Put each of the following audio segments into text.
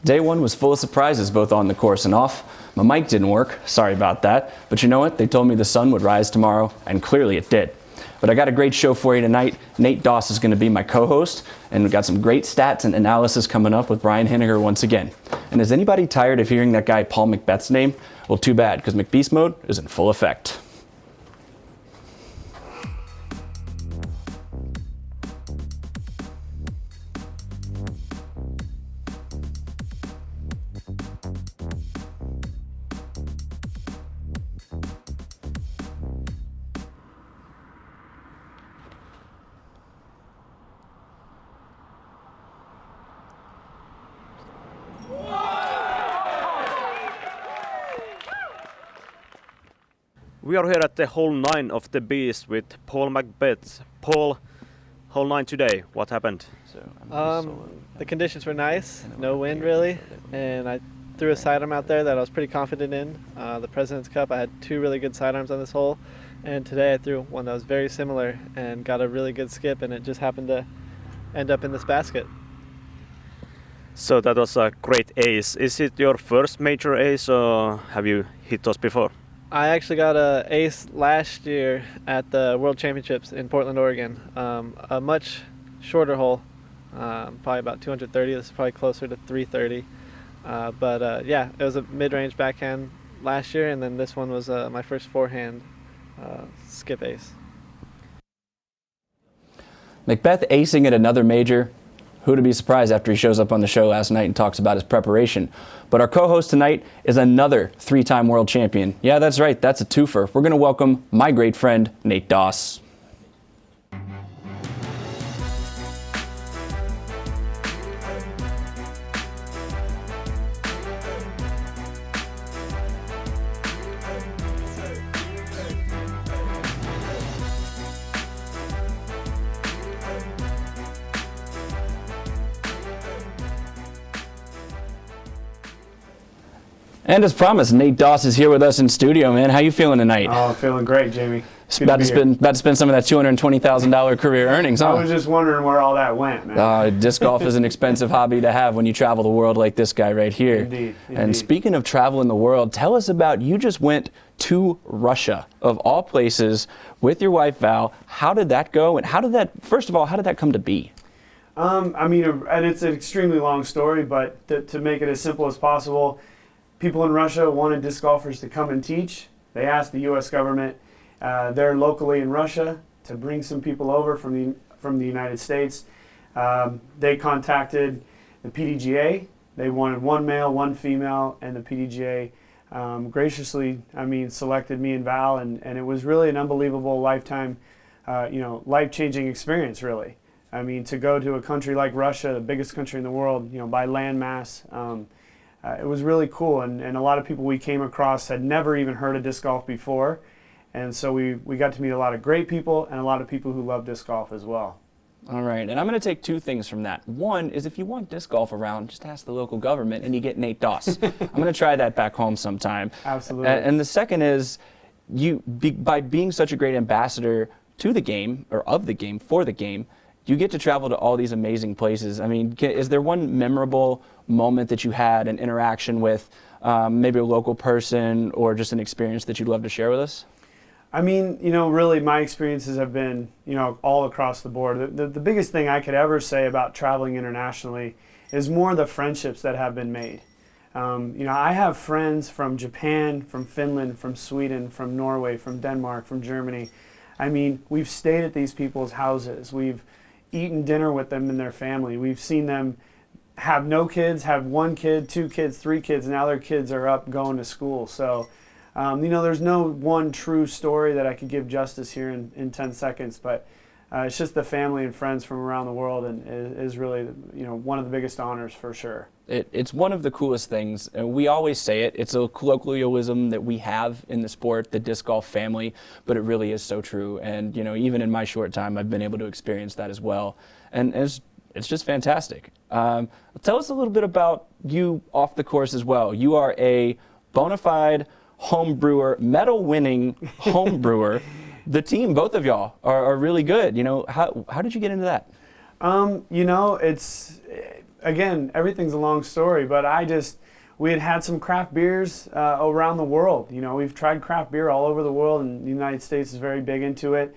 Day one was full of surprises both on the course and off. My mic didn't work, sorry about that, but you know what? They told me the sun would rise tomorrow, and clearly it did. But I got a great show for you tonight. Nate Doss is going to be my co-host, and we've got some great stats and analysis coming up with Brian Henniger once again. And is anybody tired of hearing that guy Paul McBeth's name? Well, too bad, because McBeast mode is in full effect. We are here at the hole 9 of the Beast with Paul McBeth. Paul, hole 9 today, what happened? The conditions were nice, no wind really, and I threw a sidearm out there that I was pretty confident in. The President's Cup, I had 2 really good sidearms on this hole, and today I threw one that was very similar and got a really good skip, and it just happened to end up in this basket. So that was a great ace. Is it your first major ace, or have you hit those before? I actually got an ace last year at the World Championships in Portland, Oregon. A much shorter hole, probably about 230. This is probably closer to 330. Yeah, it was a mid-range backhand last year, and then this one was my first forehand skip ace. McBeth acing at another major. Who to be surprised after he shows up on the show last night and talks about his preparation. But our co-host tonight is another 3-time world champion. Yeah, that's right, that's a twofer. We're going to welcome my great friend, Nate Doss. And as promised, Nate Doss is here with us in studio, man. How you feeling tonight? Oh, feeling great, Jamie. About to spend some of that $220,000 career earnings, huh? I was just wondering where all that went, man. Disc golf is an expensive hobby to have when you travel the world like this guy right here. Indeed. And speaking of traveling the world, tell us about, you just went to Russia, of all places, with your wife, Val. How did that go? And first of all, how did that come to be? And it's an extremely long story, but to make it as simple as possible, people in Russia wanted disc golfers to come and teach. They asked the U.S. government there locally in Russia to bring some people over from the United States. They contacted the PDGA. They wanted 1 male, 1 female, and the PDGA graciously, selected me and Val, and it was really an unbelievable lifetime, life-changing experience, really. To go to a country like Russia, the biggest country in the world, by land mass. It was really cool, and a lot of people we came across had never even heard of disc golf before, and so we got to meet a lot of great people and a lot of people who love disc golf as well. All right, and I'm going to take 2 things from that. One is, if you want disc golf around, just ask the local government and you get Nate Doss. I'm going to try that back home sometime. Absolutely. And the second is, by being such a great ambassador to the game, or of the game, for the game, you get to travel to all these amazing places. Is there one memorable moment that you had an interaction with maybe a local person or just an experience that you'd love to share with us? Really my experiences have been, all across the board. The biggest thing I could ever say about traveling internationally is more the friendships that have been made. I have friends from Japan, from Finland, from Sweden, from Norway, from Denmark, from Germany. We've stayed at these people's houses. We've eaten dinner with them and their family. We've seen them have no kids, have 1 kid, 2 kids, 3 kids, and now their kids are up going to school. So, there's no one true story that I could give justice here in 10 seconds, but it's just the family and friends from around the world, and is really, one of the biggest honors for sure. It's one of the coolest things. We always say it. It's a colloquialism that we have in the sport, the disc golf family, but it really is so true. And, even in my short time, I've been able to experience that as well. And it's just fantastic. Tell us a little bit about you off the course as well. You are a bona fide home brewer, medal-winning home brewer. The team, both of y'all, are really good. How did you get into that? It's again, everything's a long story, but we had some craft beers around the world. You know, we've tried craft beer all over the world, and the United States is very big into it.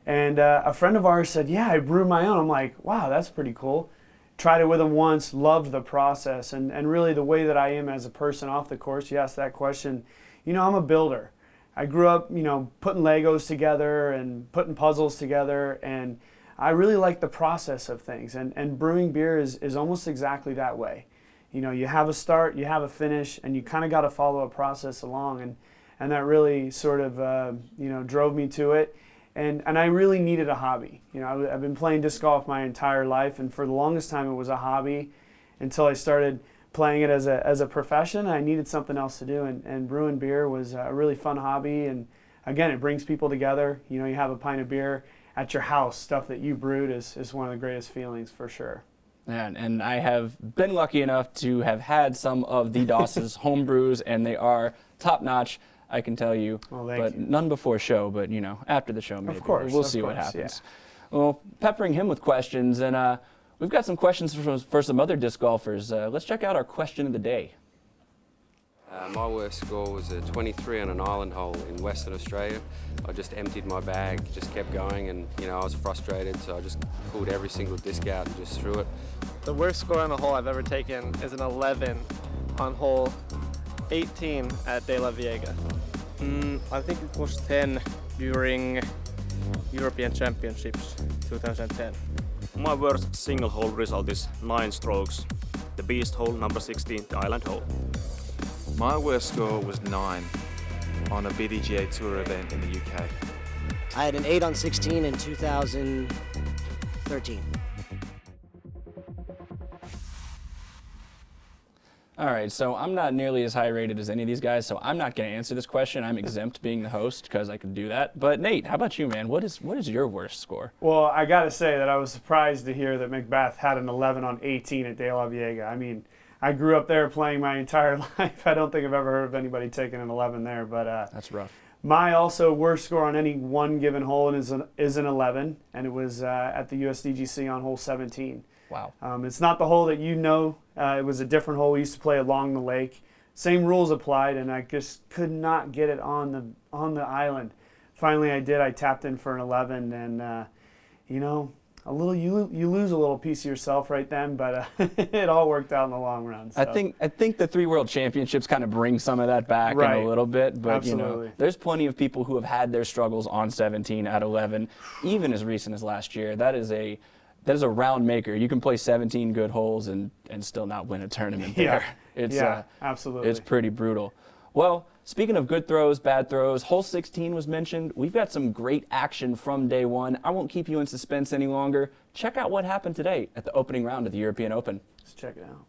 And a friend of ours said, yeah, I brewed my own. I'm like, wow, that's pretty cool. Tried it with him once, loved the process, and really the way that I am as a person off the course. You asked that question. You know, I'm a builder. I grew up, you know, putting Legos together and putting puzzles together, and I really like the process of things. And brewing beer is almost exactly that way. You know, you have a start, you have a finish, and you kind of got to follow a process along, and that really sort of, you know, drove me to it. And I really needed a hobby. You know, I've been playing disc golf my entire life, and for the longest time it was a hobby until I started playing it as a profession. I needed something else to do, and brewing beer was a really fun hobby. And again, it brings people together. You know, you have a pint of beer at your house, stuff that you brewed is one of the greatest feelings for sure. And I have been lucky enough to have had some of the Doss's home brews, and they are top notch, I can tell you. Well, but thank you. none before show, but you know, after the show maybe. Of course, we'll see what yeah. happens. Well, peppering him with questions, and we've got some questions for some other disc golfers. Let's check out our question of the day. My worst score was a 23 on an island hole in Western Australia. I just emptied my bag, just kept going, and you know, I was frustrated, so I just pulled every single disc out and just threw it. The worst score on a hole I've ever taken is an 11 on hole 18 at De La Viega. I think it was 10 during European Championships 2010. My worst single hole result is 9 strokes. The beast hole, number 16, the island hole. My worst score was 9 on a BDGA Tour event in the UK. I had an 8 on 16 in 2013. All right, so I'm not nearly as high rated as any of these guys, so I'm not going to answer this question. I'm exempt being the host because I can do that. But Nate, how about you, man? What is your worst score? Well, I got to say that I was surprised to hear that McBeth had an 11 on 18 at De La Viega. I mean, I grew up there playing my entire life. I don't think I've ever heard of anybody taking an 11 there, but That's rough. my also worst score on any one given hole is an 11, and it was at the USDGC on hole 17. Wow. It's not the hole that you know. It was a different hole we used to play along the lake. Same rules applied, and I just could not get it on the island. Finally, I did. I tapped in for an 11, and you know, you lose a little piece of yourself right then, but it all worked out in the long run. So. I think the 3 World Championships kind of bring some of that back Right. in a little bit, but Absolutely. you know, there's plenty of people who have had their struggles on 17 at 11, even as recent as last year. That is a round maker. You can play 17 good holes and still not win a tournament there. Yeah, absolutely. It's pretty brutal. Well, speaking of good throws, bad throws, hole 16 was mentioned. We've got some great action from day one. I won't keep you in suspense any longer. Check out what happened today at the opening round of the European Open. Let's check it out.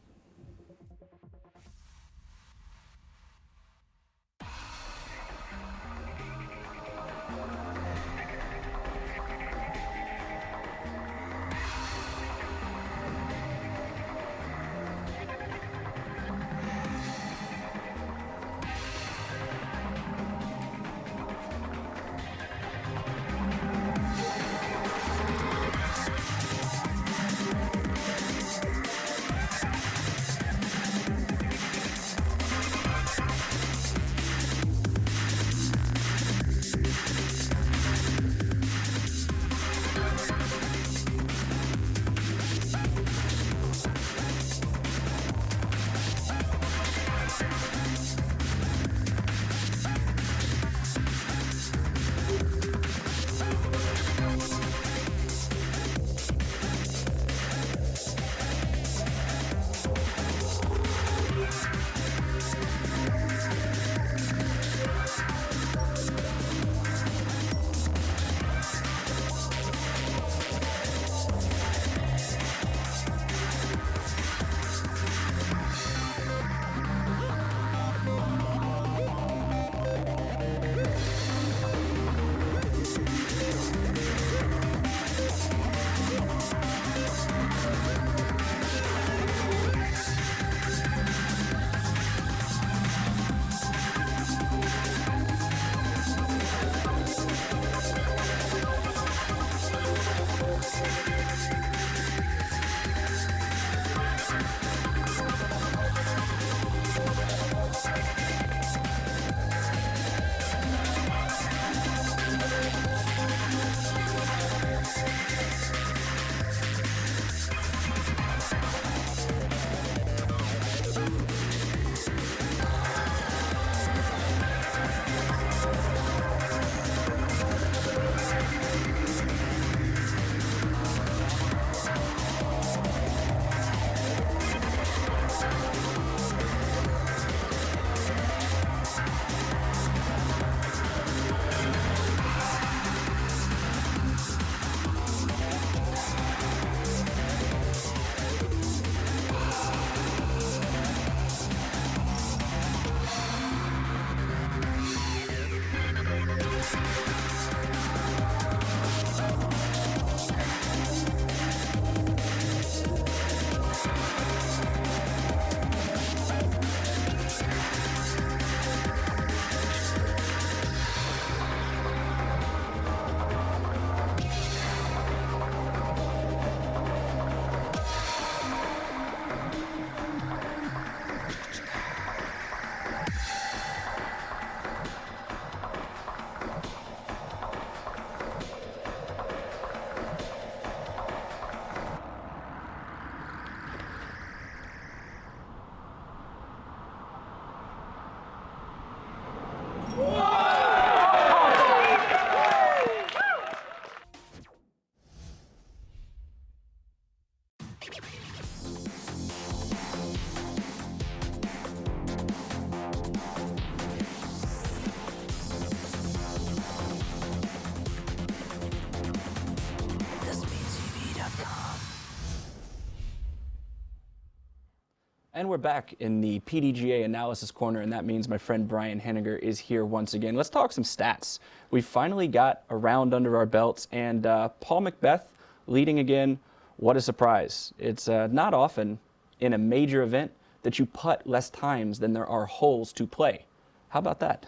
And we're back in the PDGA Analysis Corner, and that means my friend Brian Henniger is here once again. Let's talk some stats. We finally got a round under our belts, and Paul McBeth leading again. What a surprise. It's not often in a major event that you putt less times than there are holes to play. How about that?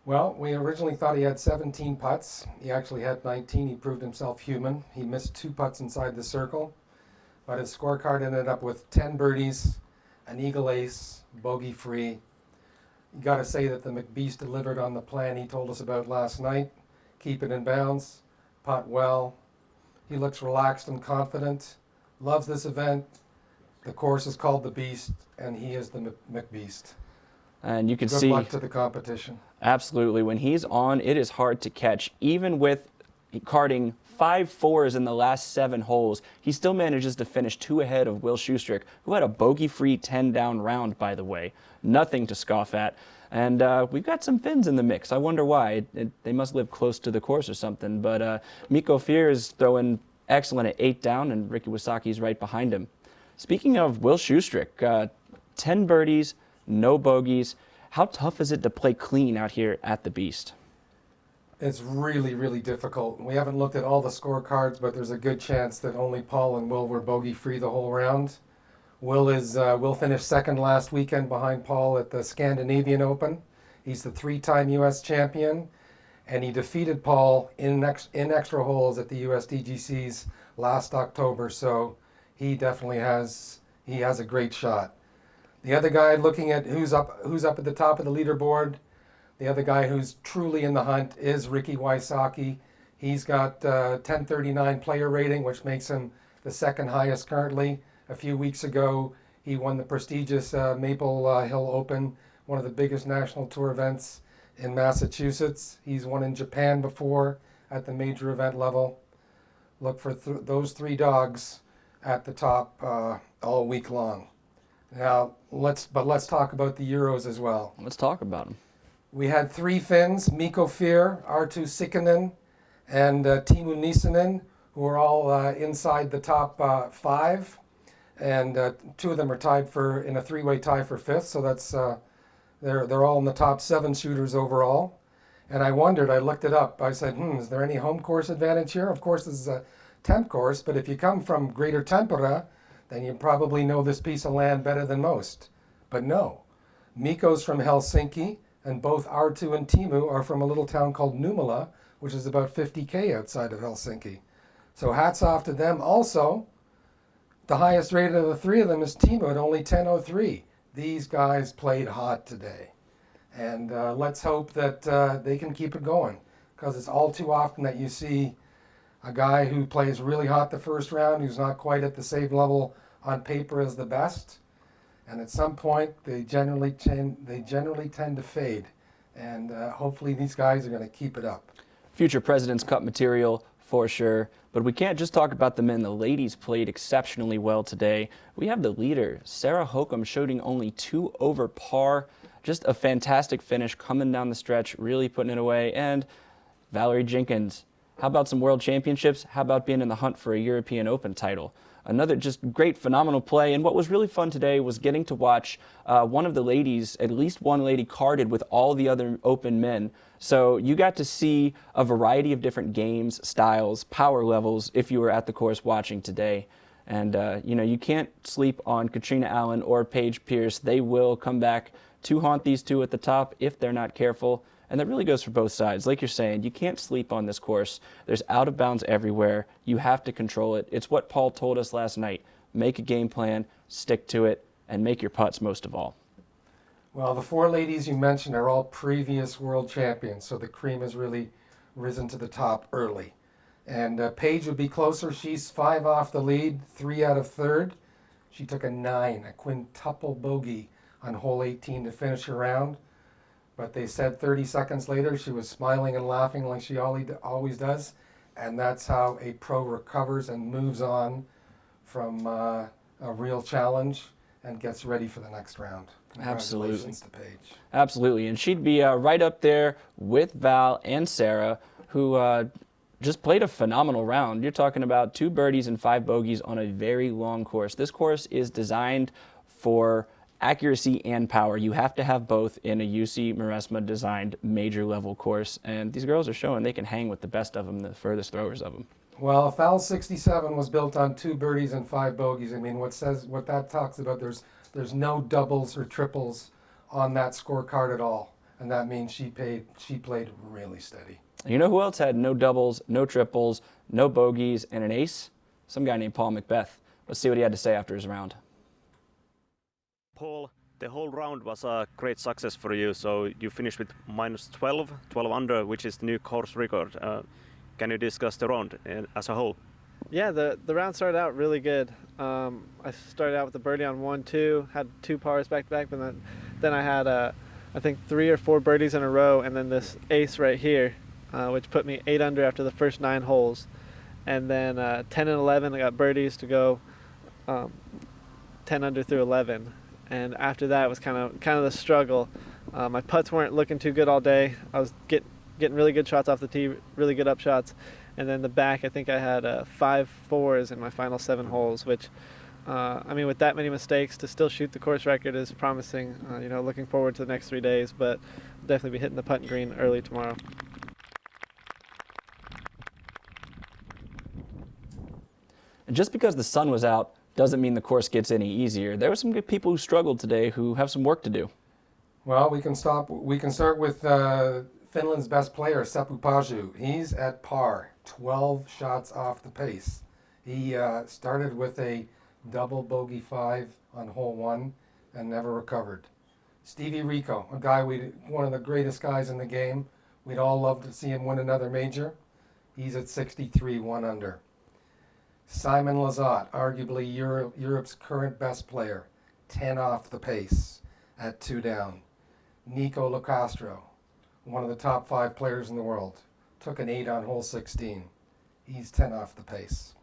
Well, we originally thought he had 17 putts. He actually had 19. He proved himself human. He missed 2 putts inside the circle. But his scorecard ended up with 10 birdies, an eagle ace, bogey-free. You got to say that the McBeast delivered on the plan he told us about last night. Keep it in bounds, putt well. He looks relaxed and confident, loves this event. The course is called the Beast, and he is the McBeast. And you can Good see... luck to the competition. Absolutely. When he's on, it is hard to catch. Even with carding 5 fours in the last 7 holes, he still manages to finish 2 ahead of Will Schustrick, who had a bogey-free 10-down round, by the way. Nothing to scoff at. And we've got some Finns in the mix. I wonder why. They must live close to the course or something. But Mikko Fear is throwing excellent at 8 down, and Ricky Wasaki's right behind him. Speaking of Will Schustrick, 10 birdies, no bogeys. How tough is it to play clean out here at the Beast? It's really, really difficult. We haven't looked at all the scorecards, but there's a good chance that only Paul and Will were bogey-free the whole round. Will finished second last weekend behind Paul at the Scandinavian Open. He's the 3-time U.S. champion, and he defeated Paul in extra holes at the USDGCs last October. So he definitely has a great shot. The other guy, looking at who's up at the top of the leaderboard, the other guy who's truly in the hunt is Ricky Wysocki. He's got 1039 player rating, which makes him the second highest currently. A few weeks ago, he won the prestigious Maple Hill Open, one of the biggest national tour events in Massachusetts. He's won in Japan before at the major event level. Look for those 3 dogs at the top all week long. Now, let's talk about the Euros as well. Let's talk about them. We had 3 Finns, Mikko Fear, Arttu Sikkonen, and Teemu Nisanen, who are all inside the top 5. And 2 of them are tied in a 3-way tie for 5th, so that's they're all in the top 7 shooters overall. And I looked it up. I said, is there any home course advantage here? Of course, this is a temp course, but if you come from Greater Tampere, then you probably know this piece of land better than most. But no, Mikko's from Helsinki, and both Arttu and Teemu are from a little town called Numela, which is about 50K outside of Helsinki. So hats off to them. Also, the highest rated of the 3 of them is Teemu at only 10.03. These guys played hot today. And let's hope that they can keep it going, because it's all too often that you see a guy who plays really hot the first round, who's not quite at the same level on paper as the best, and at some point they generally tend to fade. And hopefully these guys are going to keep it up. Future President's Cup material for sure, but we can't just talk about the men. The ladies played exceptionally well today. We have the leader, Sarah Hokum, shooting only 2 over par. Just a fantastic finish coming down the stretch, really putting it away. And Valerie Jenkins, how about some World Championships? How about being in the hunt for a European Open title? Another just great, phenomenal play. And what was really fun today was getting to watch one of the ladies, at least one lady, carded with all the other Open men. So you got to see a variety of different games, styles, power levels if you were at the course watching today. And, you can't sleep on Katrina Allen or Paige Pierce. They will come back to haunt these 2 at the top if they're not careful. And that really goes for both sides. Like you're saying, you can't sleep on this course. There's out of bounds everywhere. You have to control it. It's what Paul told us last night. Make a game plan, stick to it, and make your putts most of all. Well, the 4 ladies you mentioned are all previous world champions, so the cream has really risen to the top early. And Paige would be closer. She's 5 off the lead, 3 out of 3rd. She took a 9, a quintuple bogey on hole 18 to finish her round. But they said 30 seconds later she was smiling and laughing like she always does. And that's how a pro recovers and moves on from a real challenge and gets ready for the next round. Congratulations to Paige. Absolutely. And she'd be right up there with Val and Sarah, who just played a phenomenal round. You're talking about 2 birdies and 5 bogeys on a very long course. This course is designed for accuracy and power. You have to have both in a UC Maresma designed major level course, and these girls are showing they can hang with the best of them, the furthest throwers of them. Well, Foul 67 was built on 2 birdies and 5 bogeys. I mean, what that talks about, there's no doubles or triples on that scorecard at all, and that means she played really steady. You know who else had no doubles, no triples, no bogeys, and an ace? Some guy named Paul McBeth. Let's see what he had to say after his round. Paul, the whole round was a great success for you. So you finished with minus 12 under, which is the new course record. Can you discuss the round as a whole? Yeah, the round started out really good. I started out with a birdie on 1-2, had 2 pars back to back, but then I had I think 3 or 4 birdies in a row, and then this ace right here, which put me 8 under after the first 9 holes. And then 10 and 11, I got birdies to go 10 under through 11. And after that was kind of the struggle. My putts weren't looking too good all day. I was getting really good shots off the tee, really good up shots. And then the back, I think I had 5 4s in my final 7 holes, which, I mean, with that many mistakes, to still shoot the course record is promising. You know, looking forward to the next 3 days, but I'll definitely be hitting the putting green early tomorrow. And just because the sun was out doesn't mean the course gets any easier. There were some good people who struggled today who have some work to do. Well, we can start with Finland's best player, Seppo Paju. He's at par, 12 shots off the pace. He started with a double bogey 5 on hole 1 and never recovered. Stevie Rico, a guy one of the greatest guys in the game. We'd all love to see him win another major. He's at 63, 1 under. Simon Lizotte, arguably Europe's current best player, 10 off the pace at 2 down. Nico Locastro, one of the top 5 players in the world, took an 8 on hole 16. He's 10 off the pace.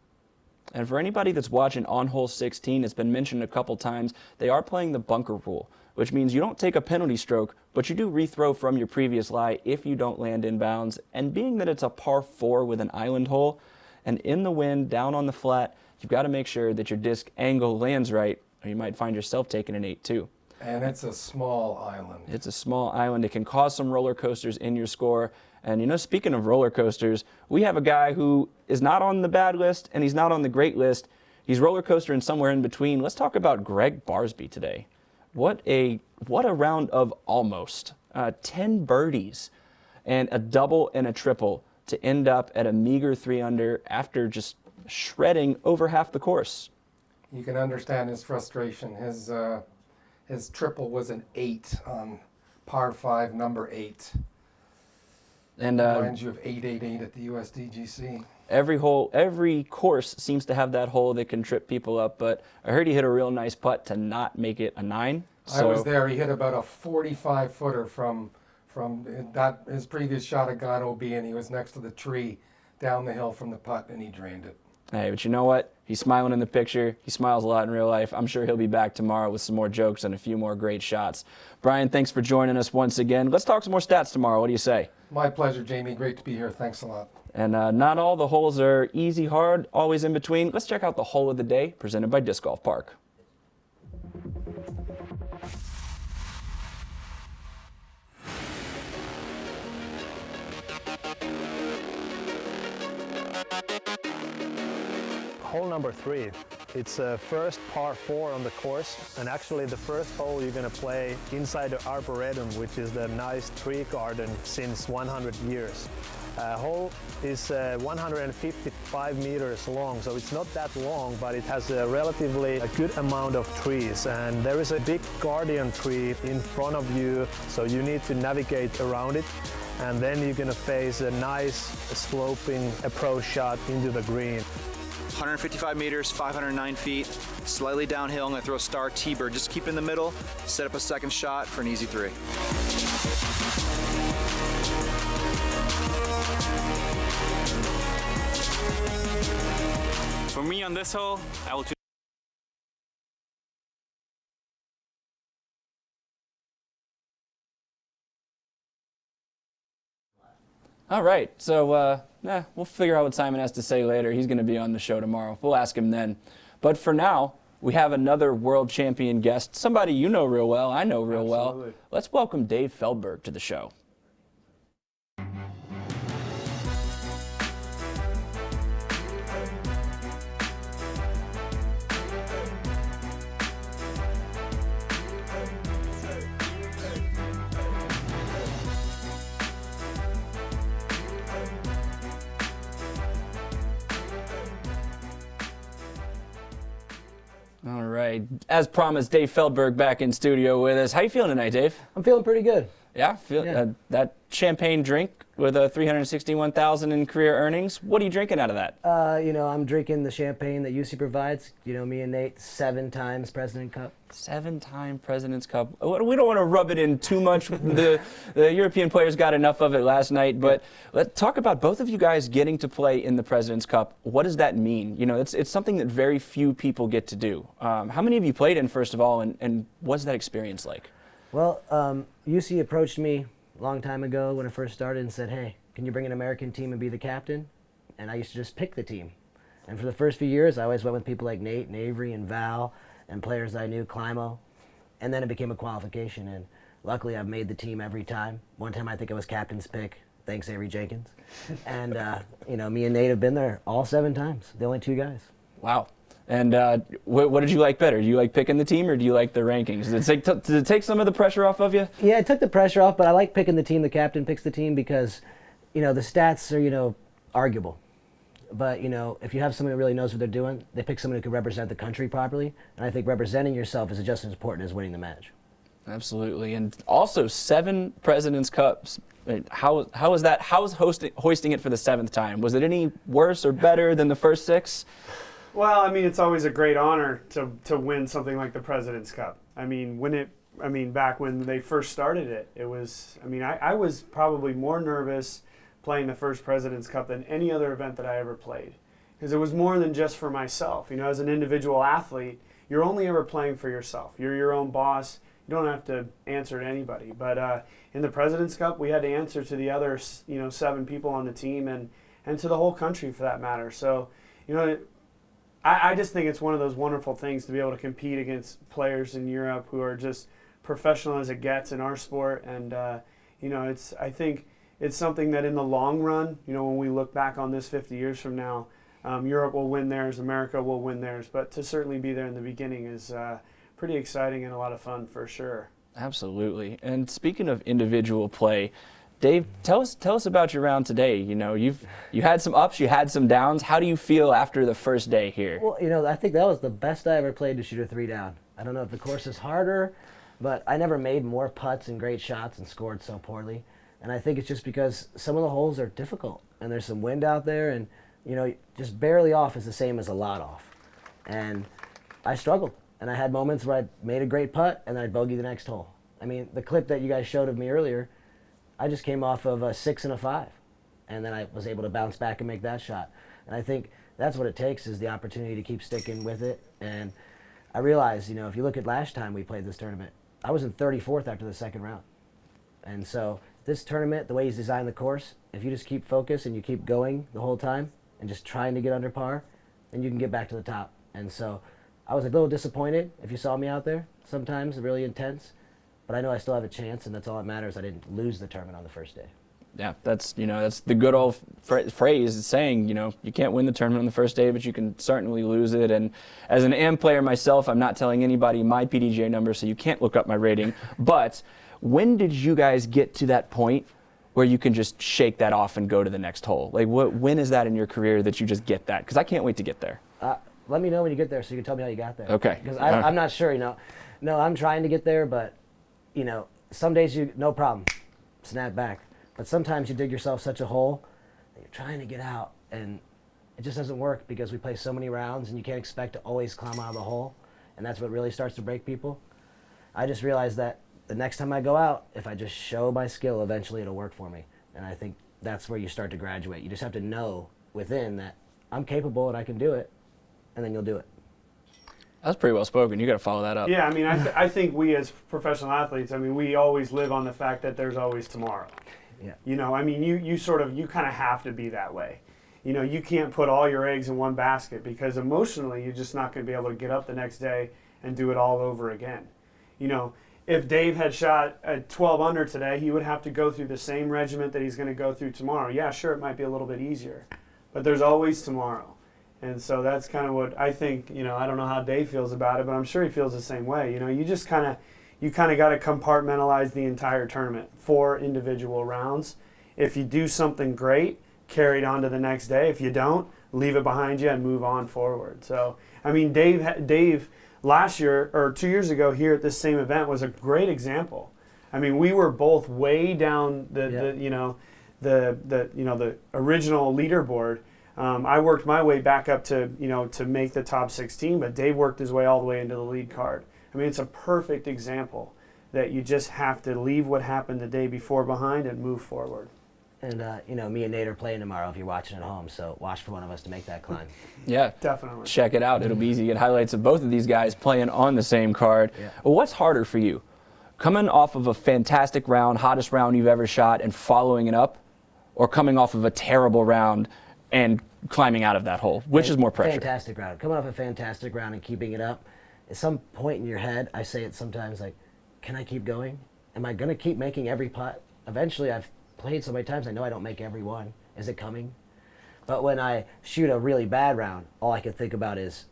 And for anybody that's watching on hole 16, it's been mentioned a couple times, they are playing the bunker rule, which means you don't take a penalty stroke, but you do rethrow from your previous lie if you don't land in bounds. And being that it's a par 4 with an island hole, and in the wind, down on the flat, you've got to make sure that your disc angle lands right, or you might find yourself taking an 8 too. And it's a small island. It's a small island. It can cause some roller coasters in your score. And you know, speaking of roller coasters, we have a guy who is not on the bad list and he's not on the great list. He's roller coastering somewhere in between. Let's talk about Greg Barsby today. What a round of almost 10 birdies and a double and a triple to end up at a meager 3 under after just shredding over half the course. You can understand his frustration. His triple was an 8 on par 5, number 8. And reminds you of 888 at the USDGC. Every course seems to have that hole that can trip people up, but I heard he hit a real nice putt to not make it a 9. I was there. He hit about a 45-footer from that. His previous shot had gone OB, and he was next to the tree down the hill from the putt, and he drained it. Hey, but you know what? He's smiling in the picture. He smiles a lot in real life. I'm sure he'll be back tomorrow with some more jokes and a few more great shots. Brian, thanks for joining us once again. Let's talk some more stats tomorrow. What do you say? My pleasure, Jamie. Great to be here. Thanks a lot. And not all the holes are easy, hard, always in between. Let's check out the hole of the day presented by Disc Golf Park. Hole number 3. It's first par 4 on the course, and actually the first hole you're going to play inside the Arboretum, which is the nice tree garden since 100 years. Hole is 155 meters long, so it's not that long, but it has a relatively good amount of trees, and there is a big guardian tree in front of you, so you need to navigate around it. And then you're going to face a nice sloping approach shot into the green. 155 meters, 509 feet, slightly downhill. I'm going to throw a star T-bird. Just keep it in the middle, set up a second shot for an easy 3. For me on this hole, I will choose All right, so we'll figure out what Simon has to say later. He's going to be on the show tomorrow. We'll ask him then. But for now, we have another world champion guest, somebody you know real well, I know real well. Let's welcome Dave Feldberg to the show. All right. As promised, Dave Feldberg back in studio with us. How you feeling tonight, Dave? I'm feeling pretty good. Yeah? That champagne drink with a $361,000 in career earnings, what are you drinking out of that? I'm drinking the champagne that UC provides. Me and Nate, 7 times President Cup. 7-time President's Cup. We don't want to rub it in too much. The European players got enough of it last night, but let's talk about both of you guys getting to play in the President's Cup. What does that mean? It's something that very few people get to do. How many of you played in, first of all, and what's that experience like? Well, UC approached me a long time ago when I first started and said, hey, can you bring an American team and be the captain? And I used to just pick the team. And for the first few years, I always went with people like Nate and Avery and Val and players I knew, Climo. And then it became a qualification. And luckily, I've made the team every time. One time, I think I was captain's pick. Thanks, Avery Jenkins. And, me and Nate have been there all 7 times, the only 2 guys. Wow. And what did you like better? Do you like picking the team or do you like the rankings? Did it take some of the pressure off of you? Yeah, it took the pressure off, but I like picking the team. The captain picks the team because, the stats are, arguable. But, if you have someone who really knows what they're doing, they pick someone who can represent the country properly. And I think representing yourself is just as important as winning the match. Absolutely. And also 7 President's Cups. How was that? How was hoisting it for the 7th time? Was it any worse or better than the first 6? Well, it's always a great honor to win something like the President's Cup. Back when they first started it, it was, I was probably more nervous playing the first President's Cup than any other event that I ever played. Because it was more than just for myself. As an individual athlete, you're only ever playing for yourself. You're your own boss. You don't have to answer to anybody. But in the President's Cup, we had to answer to the other, 7 people on the team and to the whole country for that matter. So, I just think it's one of those wonderful things to be able to compete against players in Europe who are just professional as it gets in our sport. And, I think it's something that in the long run, when we look back on this 50 years from now, Europe will win theirs, America will win theirs. But to certainly be there in the beginning is pretty exciting and a lot of fun for sure. Absolutely. And speaking of individual play, Dave, tell us about your round today. You had some ups, you had some downs. How do you feel after the first day here? Well, I think that was the best I ever played to shoot a 3 down. I don't know if the course is harder, but I never made more putts and great shots and scored so poorly. And I think it's just because some of the holes are difficult and there's some wind out there and, just barely off is the same as a lot off. And I struggled. And I had moments where I made a great putt and then I'd bogey the next hole. The clip that you guys showed of me earlier, I just came off of a 6 and a 5, and then I was able to bounce back and make that shot. And I think that's what it takes is the opportunity to keep sticking with it. And I realized, if you look at last time we played this tournament, I was in 34th after the 2nd round. And so this tournament, the way he's designed the course, if you just keep focused and you keep going the whole time and just trying to get under par, then you can get back to the top. And so I was a little disappointed if you saw me out there, sometimes really intense. But I know I still have a chance, and that's all that matters. I didn't lose the tournament on the first day. Yeah, that's the good old phrase saying, you can't win the tournament on the first day, but you can certainly lose it. And as an AM player myself, I'm not telling anybody my PDGA number, so you can't look up my rating. But when did you guys get to that point where you can just shake that off and go to the next hole? When is that in your career that you just get that? Because I can't wait to get there. Let me know when you get there so you can tell me how you got there. Okay. Because I'm not sure, No, I'm trying to get there, but some days no problem, snap back. But sometimes you dig yourself such a hole that you're trying to get out, and it just doesn't work because we play so many rounds, and you can't expect to always climb out of the hole, and that's what really starts to break people. I just realized that the next time I go out, if I just show my skill, eventually it'll work for me. And I think that's where you start to graduate. You just have to know within that I'm capable and I can do it, and then you'll do it. That's pretty well spoken. You got to follow that up. Yeah, I think we as professional athletes, we always live on the fact that there's always tomorrow. Yeah. You know, I mean, you kind of have to be that way. You know, you can't put all your eggs in one basket because emotionally you're just not going to be able to get up the next day and do it all over again. You know, if Dave had shot at 12 under today, he would have to go through the same regiment that he's going to go through tomorrow. Yeah, sure, it might be a little bit easier, but there's always tomorrow. And so that's kind of what I think, you know, I don't know how Dave feels about it, but I'm sure he feels the same way. You know, you just kind of got to compartmentalize the entire tournament, 4 individual rounds. If you do something great, carry it on to the next day. If you don't, leave it behind you and move on forward. So, I mean, Dave last year or 2 years ago here at this same event was a great example. I mean, we were both way down the original leaderboard. I worked my way back up to make the top 16, but Dave worked his way all the way into the lead card. I mean, it's a perfect example that you just have to leave what happened the day before behind and move forward. And, me and Nate are playing tomorrow if you're watching at home, so watch for one of us to make that climb. Yeah. Definitely. Check it out. It'll be easy to get highlights of both of these guys playing on the same card. Yeah. Well, what's harder for you? Coming off of a fantastic round, hottest round you've ever shot, and following it up, or coming off of a terrible round and climbing out of that hole? Which is more pressure? Fantastic round. Coming off a fantastic round and keeping it up, at some point in your head, I say it sometimes like, can I keep going? Am I going to keep making every putt? Eventually, I've played so many times, I know I don't make every one. Is it coming? But when I shoot a really bad round, all I can think about is,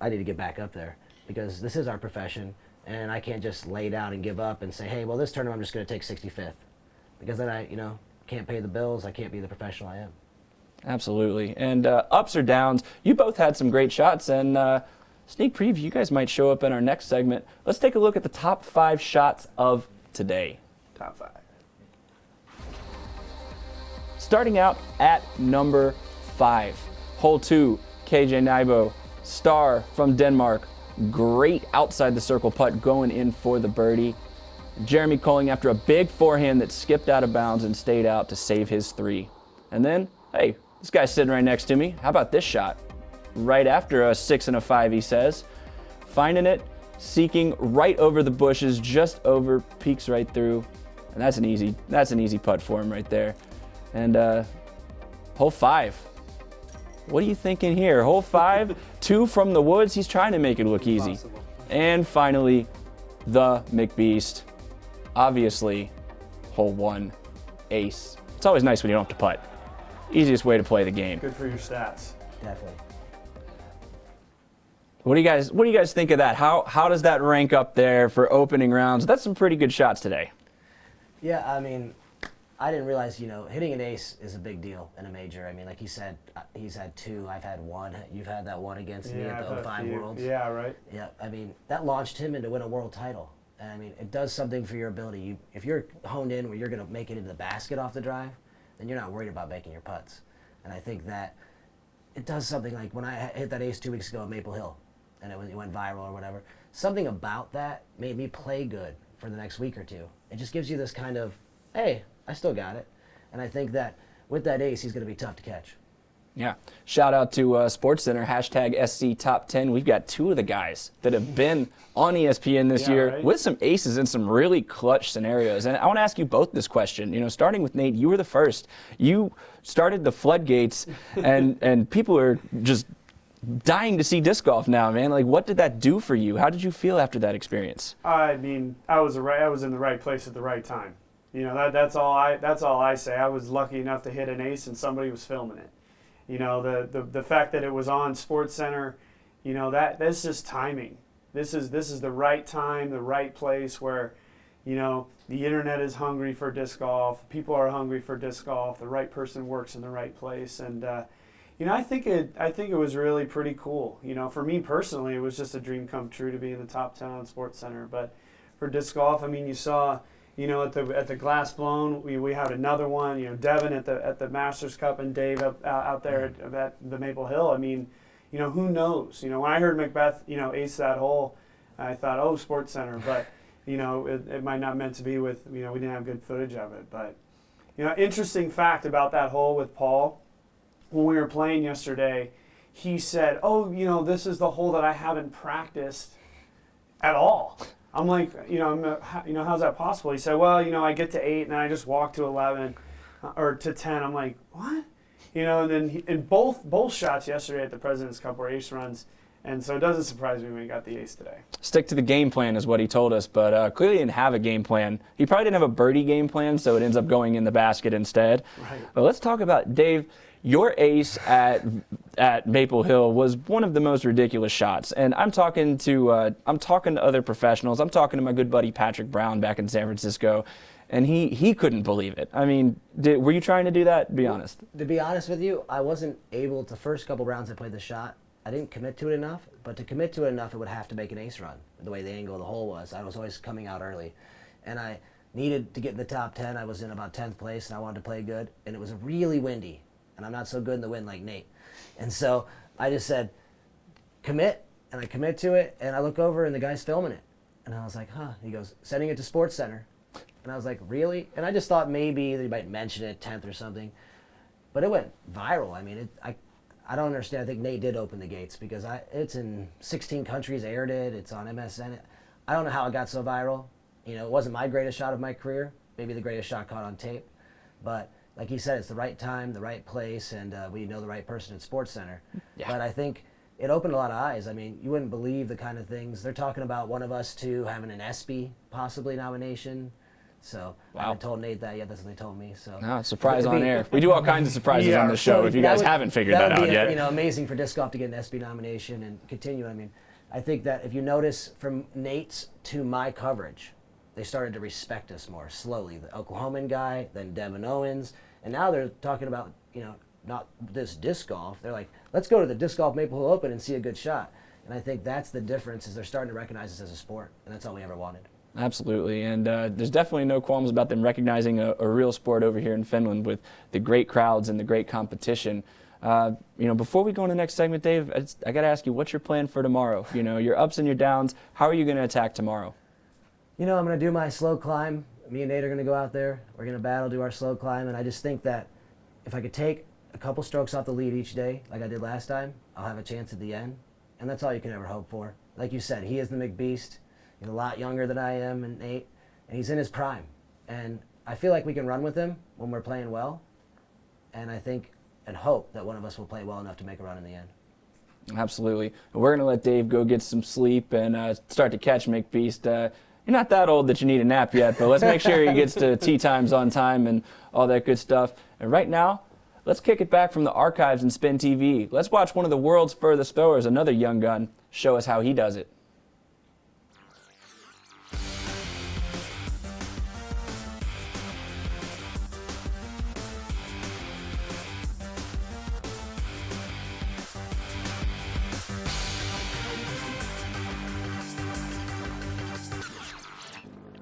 I need to get back up there because this is our profession, and I can't just lay down and give up and say, hey, well, this tournament I'm just going to take 65th, because then I, can't pay the bills. I can't be the professional I am. Absolutely. And ups or downs, you both had some great shots, and sneak preview, you guys might show up in our next segment. Let's take a look at the top 5 shots of today. Top 5. Starting out at number 5, hole 2, KJ Nybo, star from Denmark, great outside the circle putt going in for the birdie. Jeremy Colling after a big forehand that skipped out of bounds and stayed out to save his 3. And then, hey, this guy's sitting right next to me. How about this shot? Right after a 6 and a 5, he says. Finding it, seeking right over the bushes, just over, peeks right through. And that's an easy putt for him right there. And hole 5. What are you thinking here? Hole 5, 2 from the woods. He's trying to make it look easy. And finally, the McBeast. Obviously, hole 1, ace. It's always nice when you don't have to putt. Easiest way to play the game. Good for your stats. Definitely. What do you guys think of that? How does that rank up there for opening rounds? That's some pretty good shots today. Yeah, I mean, I didn't realize, hitting an ace is a big deal in a major. I mean, like he said, he's had 2, I've had 1. You've had that one against me at the 05 Worlds. Yeah, right. Yeah, I mean, that launched him into win a world title. And I mean, it does something for your ability. If you're honed in where you're going to make it into the basket off the drive, then you're not worried about making your putts. And I think that it does something like when I hit that ace 2 weeks ago at Maple Hill, and it went viral or whatever, something about that made me play good for the next week or 2. It just gives you this kind of, hey, I still got it. And I think that with that ace, he's going to be tough to catch. Yeah. Shout out to SportsCenter, #SC Top 10. We've got 2 of the guys that have been on ESPN this year right? with some aces in some really clutch scenarios. And I want to ask you both this question. Starting with Nate, you were the first. You started the floodgates, and people are just dying to see disc golf now, man. Like, what did that do for you? How did you feel after that experience? I mean, I was in the right place at the right time. That's all I say. I was lucky enough to hit an ace and somebody was filming it. The fact that it was on SportsCenter, that's just timing. This is the right time, the right place where, the internet is hungry for disc golf. People are hungry for disc golf. The right person works in the right place, and I think it was really pretty cool. For me personally, it was just a dream come true to be in the top 10 on SportsCenter. But for disc golf, I mean, you saw. At the Glass Blown, we had another one. Devin at the Masters Cup and Dave out there at the Maple Hill. I mean, who knows? When I heard McBeth, ace that hole, I thought, oh, SportsCenter. But it might not meant to be with. We didn't have good footage of it. But interesting fact about that hole with Paul, when we were playing yesterday, he said, oh, this is the hole that I haven't practiced at all. I'm like, how's that possible? He said, well, I get to 8 and I just walk to 11 or to 10. I'm like, what? And then in both shots yesterday at the President's Cup were ace runs. And so it doesn't surprise me when he got the ace today. Stick to the game plan is what he told us, but clearly didn't have a game plan. He probably didn't have a birdie game plan, so it ends up going in the basket instead. Right. But let's talk about, Dave, your ace at Maple Hill was one of the most ridiculous shots. And I'm talking to other professionals. I'm talking to my good buddy Patrick Brown back in San Francisco, and he couldn't believe it. I mean, were you trying to do that? Be honest. To be honest with you, I wasn't able to. First couple rounds I played the shot, I didn't commit to it enough, but to commit to it enough, it would have to make an ace run, the way the angle of the hole was. I was always coming out early, and I needed to get in the top 10. I was in about 10th place, and I wanted to play good, and it was really windy, and I'm not so good in the wind like Nate. And so I just said, commit, and I commit to it, and I look over, and the guy's filming it. And I was like, huh. He goes, sending it to SportsCenter. And I was like, really? And I just thought maybe they might mention it, 10th or something. But it went viral. I mean, I don't understand. I think Nate did open the gates because it's in 16 countries, aired it. It's on MSN. I don't know how it got so viral. It wasn't my greatest shot of my career. Maybe the greatest shot caught on tape. But like he said, it's the right time, the right place, and we know the right person at SportsCenter. Yeah. But I think it opened a lot of eyes. I mean, you wouldn't believe the kind of things. They're talking about one of us two having an ESPY possibly nomination. So wow. I haven't told Nate that yet. That's what they told me. So no, surprise on air. We do all kinds of surprises on the show. If you guys haven't figured that out yet, amazing for disc golf to get an ESPY nomination and continue. I mean, I think that if you notice from Nate's to my coverage, they started to respect us more slowly. The Oklahoman guy, then Devin Owens, and now they're talking about not this disc golf. They're like, let's go to the Disc Golf Maple Hill Open and see a good shot. And I think that's the difference is they're starting to recognize us as a sport, and that's all we ever wanted. Absolutely, and there's definitely no qualms about them recognizing a real sport over here in Finland with the great crowds and the great competition. Before we go on the next segment, Dave, I got to ask you, what's your plan for tomorrow? Your ups and your downs. How are you going to attack tomorrow? I'm going to do my slow climb. Me and Nate are going to go out there. We're going to battle, do our slow climb, and I just think that if I could take a couple strokes off the lead each day, like I did last time, I'll have a chance at the end, and that's all you can ever hope for. Like you said, he is the McBeast. He's a lot younger than I am and Nate, and he's in his prime. And I feel like we can run with him when we're playing well, and I think and hope that one of us will play well enough to make a run in the end. Absolutely. We're going to let Dave go get some sleep and start to catch McBeast. You're not that old that you need a nap yet, but let's make sure he gets to tee times on time and all that good stuff. And right now, let's kick it back from the archives in SpinTV. Let's watch one of the world's furthest throwers, another young gun, show us how he does it.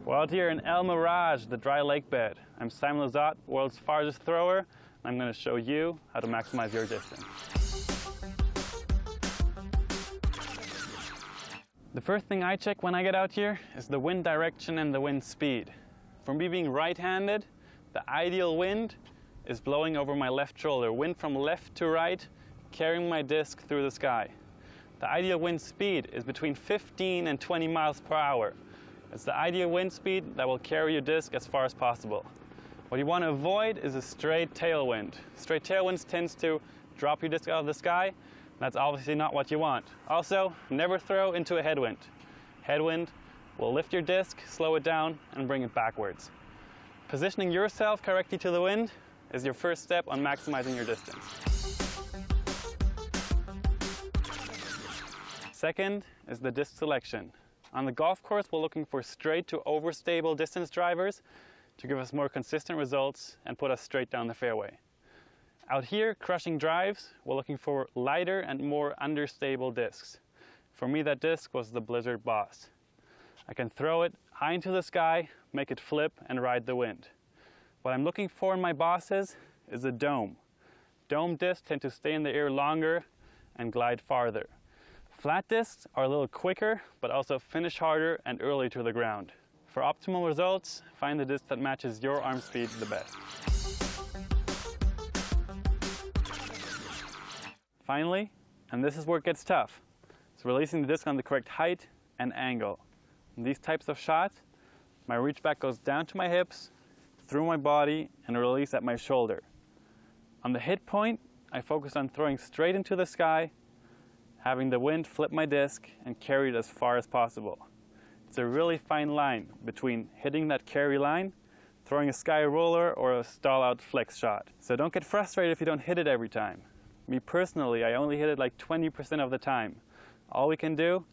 We're out here in El Mirage, the dry lake bed. I'm Simon Lizotte, world's farthest thrower, and I'm going to show you how to maximize your distance. The first thing I check when I get out here is the wind direction and the wind speed. For me being right-handed, the ideal wind is blowing over my left shoulder, wind from left to right, carrying my disc through the sky. The ideal wind speed is between 15 and 20 miles per hour. It's the ideal wind speed that will carry your disc as far as possible. What you want to avoid is a straight tailwind. Straight tailwinds tends to drop your disc out of the sky. That's obviously not what you want. Also, never throw into a headwind. Headwind will lift your disc, slow it down, and bring it backwards. Positioning yourself correctly to the wind is your first step on maximizing your distance. Second is the disc selection. On the golf course, we're looking for straight to overstable distance drivers to give us more consistent results and put us straight down the fairway. Out here, crushing drives, we're looking for lighter and more understable discs. For me, that disc was the Blizzard Boss. I can throw it high into the sky, make it flip, and ride the wind. What I'm looking for in my bosses is a dome. Dome discs tend to stay in the air longer and glide farther. Flat discs are a little quicker, but also finish harder and early to the ground. For optimal results, find the disc that matches your arm speed the best. Finally, and this is where it gets tough, it's releasing the disc on the correct height and angle. In these types of shots, my reach back goes down to my hips, through my body, and release at my shoulder. On the hit point, I focus on throwing straight into the sky, having the wind flip my disc and carry it as far as possible. It's a really fine line between hitting that carry line, throwing a sky roller, or a stall-out flex shot. So don't get frustrated if you don't hit it every time. Me personally, I only hit it like 20% of the time. All we can do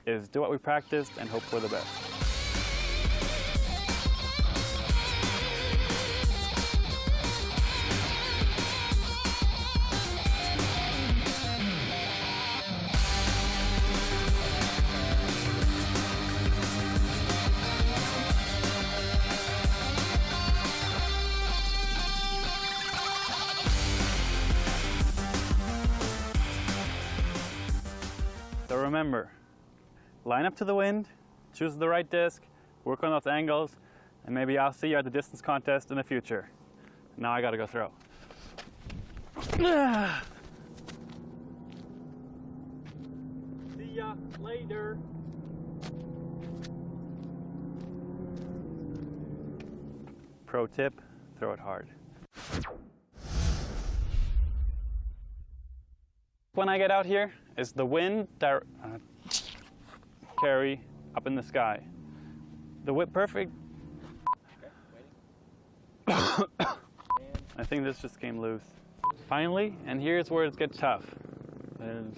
is do what we practiced and hope for the best. So remember, line up to the wind, choose the right disc, work on those angles, and maybe I'll see you at the distance contest in the future. Now I gotta go throw. See ya later. Pro tip, throw it hard. When I get out here, is the wind carry up in the sky. The whip perfect. I think this just came loose. Finally, and here's where it gets tough.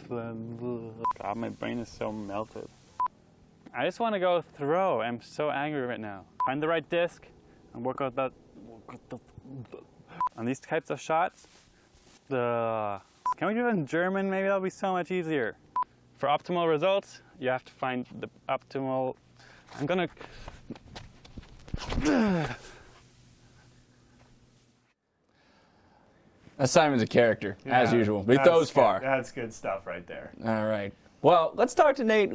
God, my brain is so melted. I just want to go throw. I'm so angry right now. Find the right disc and work out that. On these types of shots, can we do it in German? Maybe that'll be so much easier. For optimal results, you have to find the optimal. I'm gonna. Simon's a character, as usual. But he throws far. That's good stuff right there. All right. Well, let's talk to Nate.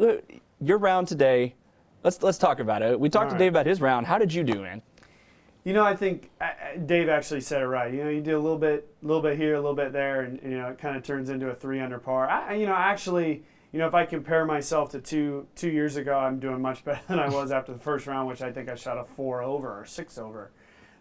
Your round today. Let's talk about it. We talked to Dave about his round. How did you do, man? You know, I think Dave actually said it right. You know, you do a little bit here, a little bit there, and you know, it kind of turns into a 3 under par. Actually, if I compare myself to two years ago, I'm doing much better than I was after the first round, which I think I shot a 4 over or 6 over.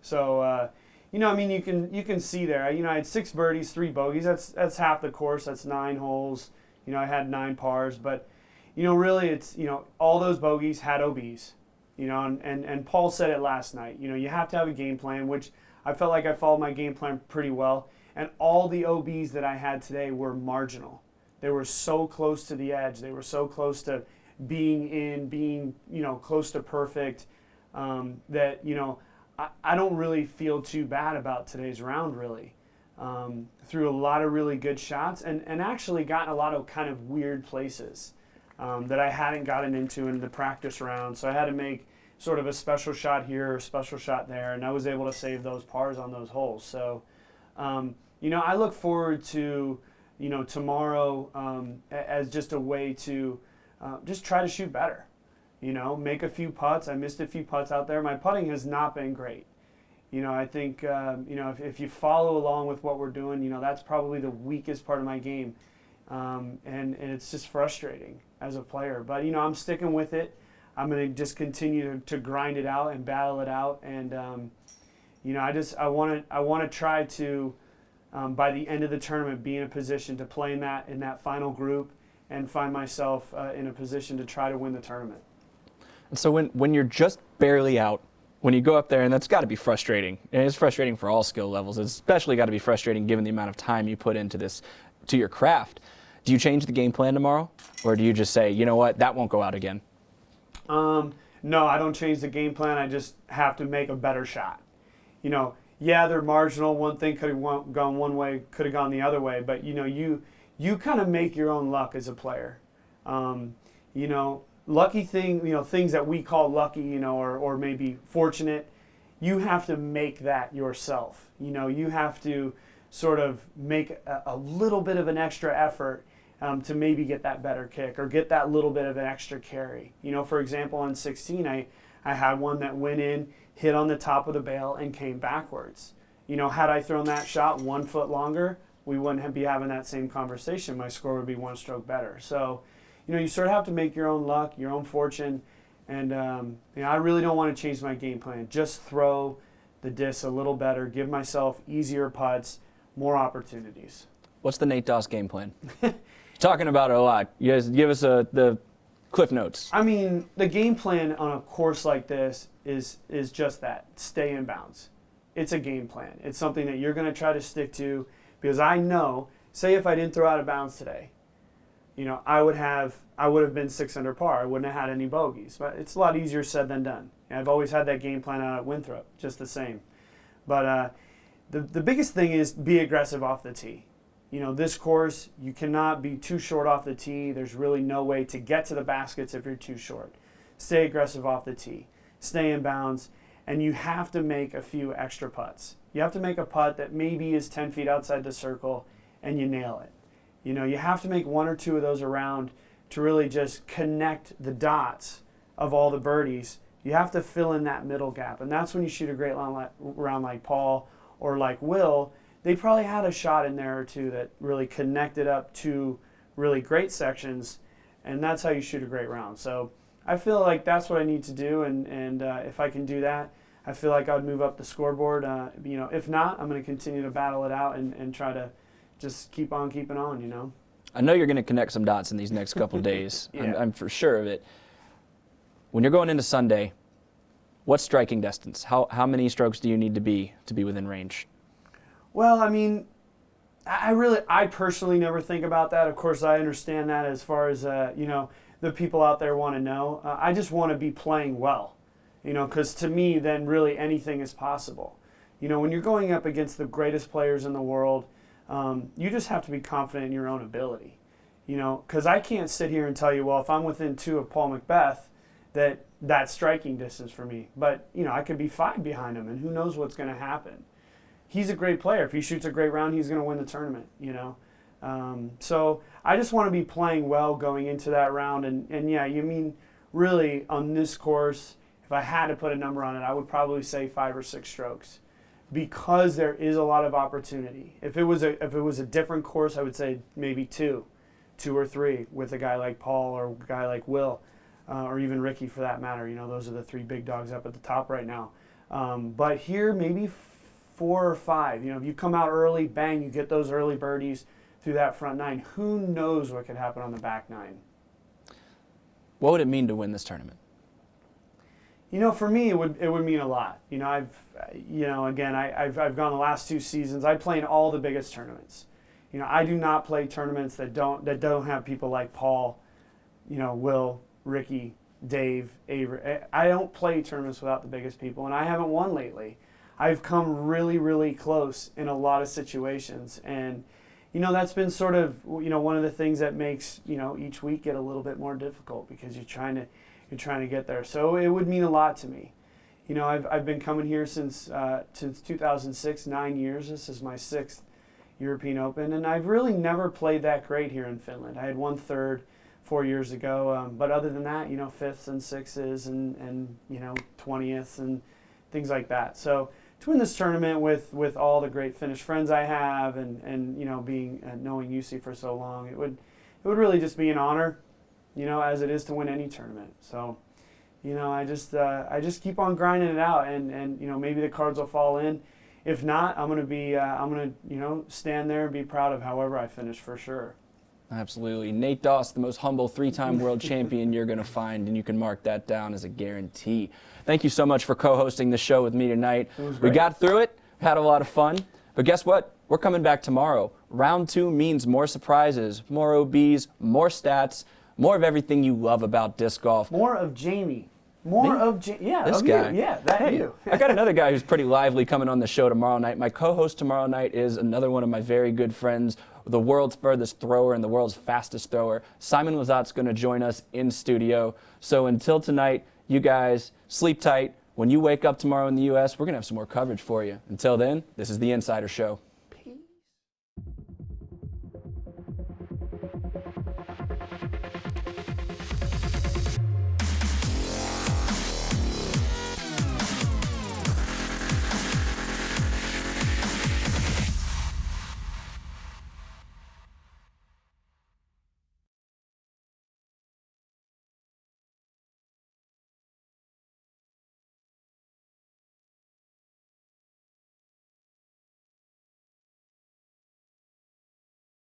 So, you can see there. I had 6 birdies, 3 bogeys. That's half the course. That's 9 holes. I had 9 pars, but really, it's all those bogeys had OBs. And Paul said it last night. You have to have a game plan, which I felt like I followed my game plan pretty well. And all the OBs that I had today were marginal. They were so close to the edge. They were so close to being close to perfect that I don't really feel too bad about today's round. Really, threw a lot of really good shots and actually got in a lot of kind of weird places that I hadn't gotten into in the practice round. So I had to make sort of a special shot here or a special shot there, and I was able to save those pars on those holes. So, I look forward to, tomorrow as just a way to just try to shoot better. Make a few putts. I missed a few putts out there. My putting has not been great. I think, if you follow along with what we're doing, that's probably the weakest part of my game. And it's just frustrating as a player. But, I'm sticking with it. I'm going to just continue to grind it out and battle it out. And, I want to try to, by the end of the tournament, be in a position to play in that final group and find myself in a position to try to win the tournament. And so when you're just barely out, when you go up there, and that's got to be frustrating. And it's frustrating for all skill levels. It's especially got to be frustrating given the amount of time you put into to your craft. Do you change the game plan tomorrow? Or do you just say, you know what, that won't go out again? No, I don't change the game plan. I just have to make a better shot. They're marginal. One thing could have gone one way, could have gone the other way. But, you kind of make your own luck as a player. Lucky thing, things that we call lucky, or maybe fortunate, you have to make that yourself. You have to sort of make a little bit of an extra effort to maybe get that better kick or get that little bit of an extra carry. For example, on 16, I had one that went in, hit on the top of the bail, and came backwards. Had I thrown that shot 1 foot longer, we wouldn't be having that same conversation. My score would be 1 stroke better. So, you sort of have to make your own luck, your own fortune, And I really don't want to change my game plan. Just throw the disc a little better, give myself easier putts, more opportunities. What's the Nate Doss game plan? Talking about it a lot. You guys give us the Cliff Notes. I mean, the game plan on a course like this is just that, stay in bounds. It's a game plan. It's something that you're going to try to stick to, because I know, say if I didn't throw out of bounds today, I would have been 6 under par. I wouldn't have had any bogeys. But it's a lot easier said than done. And I've always had that game plan out at Winthrop, just the same. But the biggest thing is be aggressive off the tee. This course, you cannot be too short off the tee. There's really no way to get to the baskets if you're too short. Stay aggressive off the tee. Stay in bounds. And you have to make a few extra putts. You have to make a putt that maybe is 10 feet outside the circle and you nail it. You have to make 1 or 2 of those around to really just connect the dots of all the birdies. You have to fill in that middle gap. And that's when you shoot a great round like Paul or like Will. They probably had a shot in there or two that really connected up to really great sections. And that's how you shoot a great round. So I feel like that's what I need to do. And if I can do that, I feel like I would move up the scoreboard. If not, I'm going to continue to battle it out and try to just keep on keeping on, I know you're going to connect some dots in these next couple of days. Yeah. I'm for sure of it. When you're going into Sunday, what's striking distance? How many strokes do you need to be within range? Well, I mean, I personally never think about that. Of course, I understand that as far as, the people out there want to know. I just want to be playing well, because to me, then really anything is possible. When you're going up against the greatest players in the world, you just have to be confident in your own ability. Because I can't sit here and tell you, well, if I'm within 2 of Paul McBeth, that's striking distance for me. But, I could be 5 behind him, and who knows what's going to happen. He's a great player. If he shoots a great round, he's going to win the tournament, So I just want to be playing well going into that round. And yeah, you mean really on this course, if I had to put a number on it, I would probably say 5 or 6 strokes, because there is a lot of opportunity. If it was a different course, I would say maybe 2 or 3 with a guy like Paul or a guy like Will, or even Ricky for that matter. Those are the 3 big dogs up at the top right now. But here, maybe 4 or 5. If you come out early, bang, you get those early birdies through that front 9. Who knows what could happen on the back 9? What would it mean to win this tournament? For me, it would mean a lot. I've gone the last 2 seasons. I play in all the biggest tournaments. I do not play tournaments that don't have people like Paul, Will, Ricky, Dave, Avery. I don't play tournaments without the biggest people, and I haven't won lately. I've come really, really close in a lot of situations, and that's been sort of one of the things that makes each week get a little bit more difficult, because you're trying to get there. So it would mean a lot to me. I've been coming here since 2006, 9 years. This is my 6th European Open, and I've really never played that great here in Finland. I had won 3rd 4 years ago, but other than that, 5ths and 6s and 20th and things like that. So to win this tournament with all the great Finnish friends I have, and knowing Jussi for so long, it would really just be an honor, as it is to win any tournament. So, I just keep on grinding it out, and maybe the cards will fall in. If not, I'm gonna stand there and be proud of however I finish, for sure. Absolutely. Nate Doss, the most humble 3-time world champion you're going to find, and you can mark that down as a guarantee. Thank you so much for co-hosting the show with me tonight. We got through it, had a lot of fun, but guess what? We're coming back tomorrow. Round 2 means more surprises, more OBs, more stats, more of everything you love about disc golf. More of Jamie. More Me? of Jamie. Yeah, this of guy. You. Yeah, that hey, you. I got another guy who's pretty lively coming on the show tomorrow night. My co-host tomorrow night is another one of my very good friends, the world's furthest thrower and the world's fastest thrower. Simon Lizotte's going to join us in studio. So until tonight, you guys sleep tight. When you wake up tomorrow in the U.S., we're going to have some more coverage for you. Until then, this is The Insider Show.